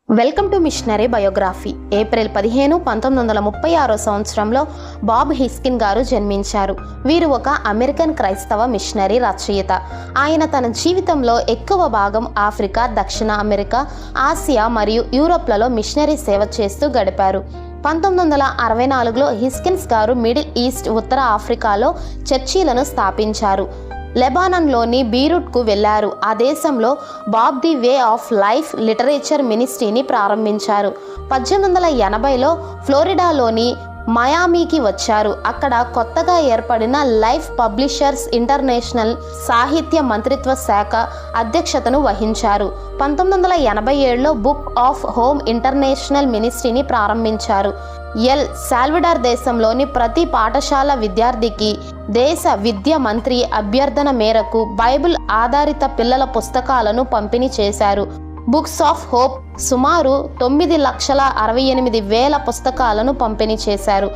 Welcome to missionary biography. April 15, 1936 సంవత్సరంలో Bob హిస్కిన్ గారు జన్మించారు. వీరు ఒక అమెరికన్ క్రైస్తవ మిషనరీ రచయిత. ఆయన తన జీవితంలో ఎక్కువ భాగం ఆఫ్రికా, దక్షిణ అమెరికా, ఆసియా మరియు యూరోప్లలో మిషనరీ సేవ చేస్తూ గడిపారు. 1964లో హిస్కిన్స్ గారు మిడిల్ ఈస్ట్, ఉత్తర ఆఫ్రికాలో చర్చీలను స్థాపించారు. లెబానన్లోని బీరూట్కు వెళ్లారు. ఆ దేశంలో Bob the way of life literature మినిస్ట్రీని ప్రారంభించారు. 1880లో ఫ్లోరిడాలోని మయామీకి వచ్చారు. అక్కడ కొత్తగా ఏర్పడిన లైఫ్ పబ్లిషర్స్ ఇంటర్నేషనల్ సాహిత్య మంత్రిత్వ శాఖ అధ్యక్షతను వహించారు. 1987లో బుక్ ఆఫ్ హోమ్ ఇంటర్నేషనల్ మినిస్ట్రీని ప్రారంభించారు. ఎల్ సాల్వడార్ దేశంలోని ప్రతి పాఠశాల విద్యార్థికి దేశ విద్య మంత్రి అభ్యర్థన మేరకు బైబిల్ ఆధారిత పిల్లల పుస్తకాలను పంపిణీ చేశారు. బుక్స్ ఆఫ్ హోప్ సుమారు 9,68,000 పుస్తకాలను పంపిణీ చేశారు.